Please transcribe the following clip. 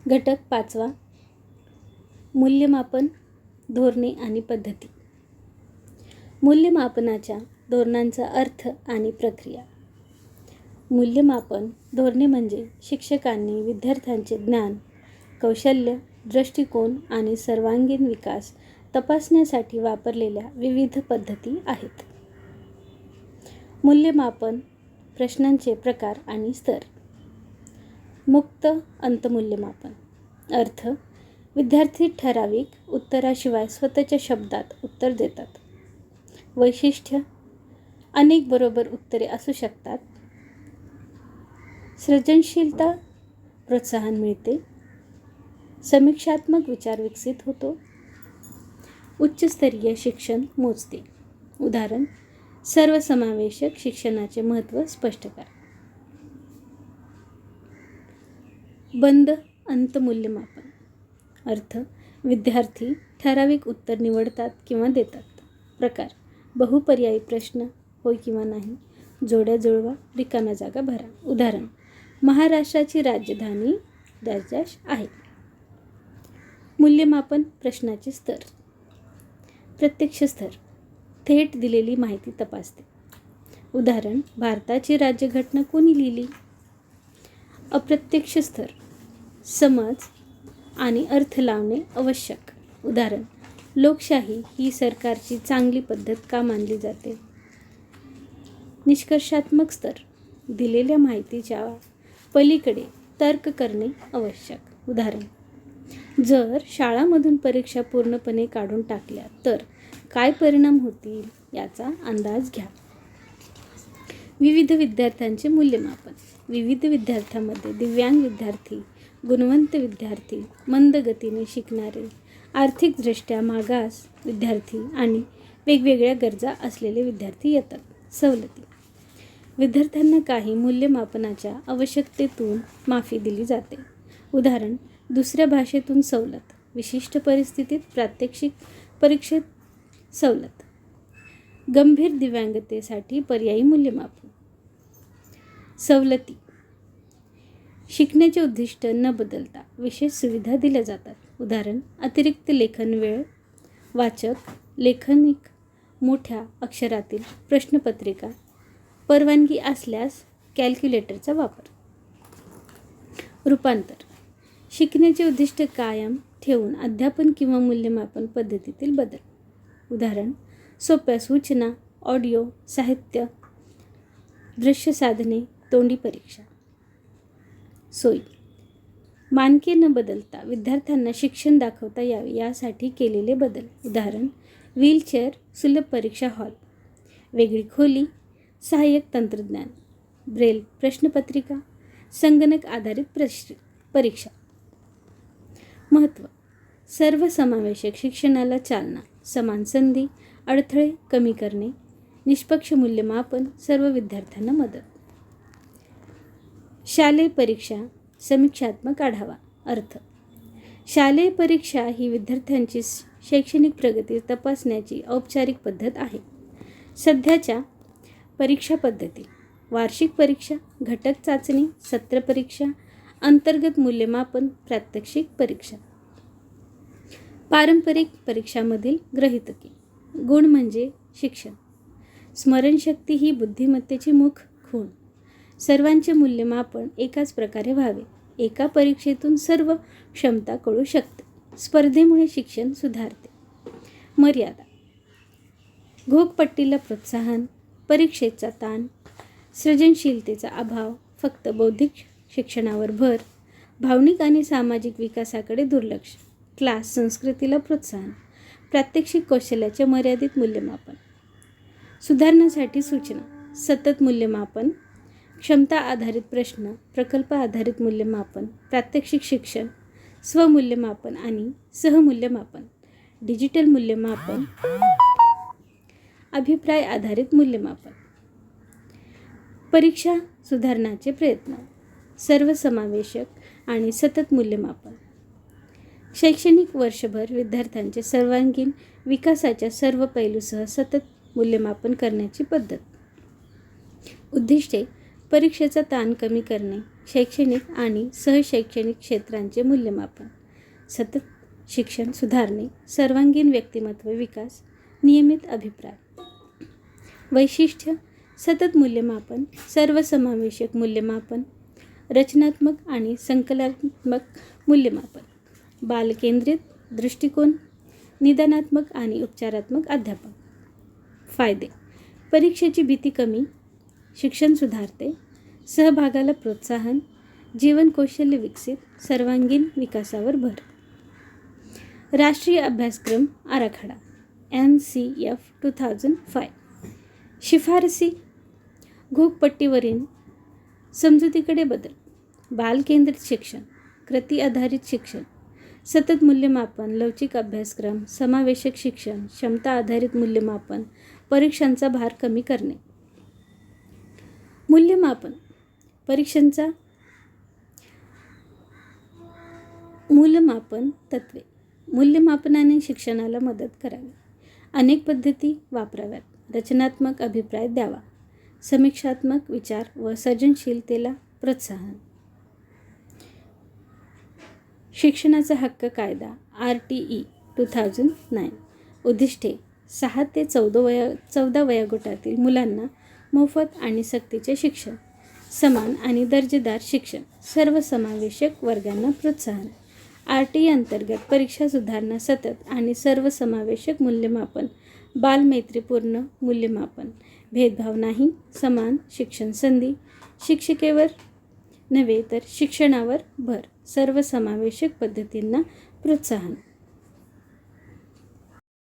घटक 5वा, मूल्यमापन धोरणे आणि पद्धती. मूल्यमापनाच्या धोरणांचा अर्थ आणि प्रक्रिया. मूल्यमापन धोरणे म्हणजे शिक्षकांनी विद्यार्थ्यांचे ज्ञान, कौशल्य, दृष्टिकोन आणि सर्वांगीण विकास तपासण्यासाठी वापरलेल्या विविध पद्धती आहेत. मूल्यमापन प्रश्नांचे प्रकार आणि स्तर. मुक्त अंतमूल्यमापन. अर्थ: विद्यार्थी ठराविक उत्तराशिवाय स्वतःच्या शब्दात उत्तर देतात. वैशिष्ट्य: अनेक बरोबर उत्तरे असू शकतात. सृजनशीलता प्रोत्साहन मिळते. समीक्षात्मक विचार विकसित होतो. उच्चस्तरीय शिक्षण मोजते. उदाहरण: सर्वसमावेशक शिक्षणाचे महत्त्व स्पष्ट करा. बंद अंतमूल्यमापन. अर्थ: विद्यार्थी ठराविक उत्तर निवडतात किंवा देतात. प्रकार: बहुपर्यायी प्रश्न, होय किंवा नाही, जोड्या जुळवा, रिकाम्या जागा भरा. उदाहरण: महाराष्ट्राची राजधानी डॅश आहे. मूल्यमापन प्रश्नाचे स्तर. प्रत्यक्ष स्तर: थेट दिलेली माहिती तपासते. उदाहरण: भारताची राज्यघटना कोणी लिहिली? अप्रत्यक्ष स्तर: समज आणि अर्थ लावणे आवश्यक. उदाहरण: लोकशाही ही सरकारची चांगली पद्धत का मानली जाते? निष्कर्षात्मक स्तर: दिलेल्या माहितीच्या पलीकडे तर्क करणे आवश्यक. उदाहरण: जर शाळांमधून परीक्षा पूर्णपणे काढून टाकल्या तर काय परिणाम होतील याचा अंदाज घ्या. विविध विद्यार्थ्यांचे मूल्यमापन. विविध विद्यार्थ्यांमध्ये दिव्यांग विद्यार्थी, गुणवंत विद्यार्थी, मंद गतीने शिकणारे, आर्थिकदृष्ट्या मागास विद्यार्थी आणि वेगवेगळ्या गरजा असलेले विद्यार्थी येतात. सवलती. विद्यार्थ्यांना काही मूल्यमापनाच्या आवश्यकतेतून माफी दिली जाते. उदाहरण: दुसऱ्या भाषेतून सवलत, विशिष्ट परिस्थितीत प्रात्यक्षिक परीक्षेत सवलत. गंभीर दिव्यांगतेसाठी पर्यायी मूल्यमापन. सवलती: शिकण्याचे उद्दिष्ट न बदलता विशेष सुविधा दिल्या जातात. उदाहरण: अतिरिक्त लेखन वेळ, वाचक, लेखनिक, मोठ्या अक्षरातील प्रश्नपत्रिका, परवानगी असल्यास कॅल्क्युलेटरचा वापर. रूपांतर: शिकण्याचे उद्दिष्ट कायम ठेवून अध्यापन किंवा मूल्यमापन पद्धतीतील बदल. उदाहरण: सोप्या सूचना, ऑडिओ, साहित्य, दृश्य साधने, तोंडी परीक्षा. सोयी: मानके न बदलता विद्यार्थ्यांना शिक्षण दाखवता यावे यासाठी केलेले बदल. उदाहरण: व्हीलचेअर, सुलभ परीक्षा हॉल, वेगळी खोली, सहाय्यक तंत्रज्ञान, ब्रेल प्रश्नपत्रिका, संगणक आधारित परीक्षा. महत्त्व: सर्वसमावेशक शिक्षणाला चालना, समान संधी, अडथळे कमी करणे, निष्पक्ष मूल्यमापन, सर्व विद्यार्थ्यांना मदत. शालेय परीक्षा समीक्षात्मक आढावा. अर्थ: शालेय परीक्षा ही विद्यार्थ्यांची शैक्षणिक प्रगती तपासण्याची औपचारिक पद्धत आहे. सध्याच्या परीक्षा पद्धती: वार्षिक परीक्षा, घटक चाचणी, सत्र परीक्षा, अंतर्गत मूल्यमापन, प्रात्यक्षिक परीक्षा. पारंपरिक परीक्षांमधील गृहीतके. गुण म्हणजे शिक्षण. स्मरणशक्ती ही बुद्धिमत्तेची मुख्य खूण. सर्वांचे मूल्यमापन एकाच प्रकारे व्हावे. एका परीक्षेतून सर्व क्षमता कळू शकते. स्पर्धेमुळे शिक्षण सुधारते. मर्यादा: घोकपट्टीला प्रोत्साहन, परीक्षेचा ताण, सृजनशीलतेचा अभाव, फक्त बौद्धिक शिक्षणावर भर, भावनिक आणि सामाजिक विकासाकडे दुर्लक्ष, क्लास संस्कृतीला प्रोत्साहन, प्रात्यक्षिक कौशल्याचे मर्यादित मूल्यमापन. सुधारण्यासाठी सूचना: सतत मूल्यमापन, क्षमता आधारित प्रश्न, प्रकल्प आधारित मूल्यमापन, प्रात्यक्षिक शिक्षण, स्वमूल्यमापन आणि सहमूल्यमापन, डिजिटल मूल्यमापन, अभिप्राय आधारित मूल्यमापन. परीक्षा सुधारण्याचे प्रयत्न: सर्वसमावेशक आणि सतत मूल्यमापन. शैक्षणिक वर्षभर विद्यार्थ्यांचे सर्वांगीण विकासाच्या सर्व पैलूसह सतत मूल्यमापन करण्याची पद्धत. उद्दिष्टे: परीक्षेचा ताण कमी करणे, शैक्षणिक आणि सहशैक्षणिक क्षेत्रांचे मूल्यमापन, सतत शिक्षण सुधारणे, सर्वांगीण व्यक्तिमत्व विकास, नियमित अभिप्राय. वैशिष्ट्य: सतत मूल्यमापन, सर्वसमावेशक मूल्यमापन, रचनात्मक आणि संकलनात्मक मूल्यमापन, बालकेंद्रित दृष्टिकोन, निदानात्मक आणि उपचारात्मक अध्यापन. फायदे: परीक्षेची भीती कमी, शिक्षण सुधारते, सहभागाला प्रोत्साहन, जीवन कौशल्य विकसित, सर्वांगीण विकासावर भर. राष्ट्रीय अभ्यासक्रम आराखडा NCF 2005. शिफारसी: घोकपट्टीवरील समजुतीकडे बदल, बालकेंद्रित शिक्षण, कृती आधारित शिक्षण, सतत मूल्यमापन, लवचिक अभ्यासक्रम, समावेशक शिक्षण, क्षमता आधारित मूल्यमापन, परीक्षांचा भार कमी करणे. मूल्यमापन: परीक्षांचा मूल्यमापन तत्त्वे. मूल्यमापनाने शिक्षणाला मदत करावी. अनेक पद्धती वापराव्यात. रचनात्मक अभिप्राय द्यावा. समीक्षात्मक विचार व सर्जनशीलतेला प्रोत्साहन. शिक्षणाचा हक्क कायदा RTE 2009. उद्दिष्टे: 6 ते 14 वयोगटातील मुलांना मोफत आणि सक्तीचे शिक्षण, समान आणि दर्जेदार शिक्षण, सर्वसमावेशक वर्गांना प्रोत्साहन. RTE अंतर्गत परीक्षा सुधारणा, सतत आणि सर्वसमावेशक मूल्यमापन, बालमैत्रीपूर्ण मूल्यमापन, भेदभाव नाही, समान शिक्षण संधी, शिक्षिकेवर नव्हे तर शिक्षणावर भर, सर्वसमावेशक पद्धतींना प्रोत्साहन.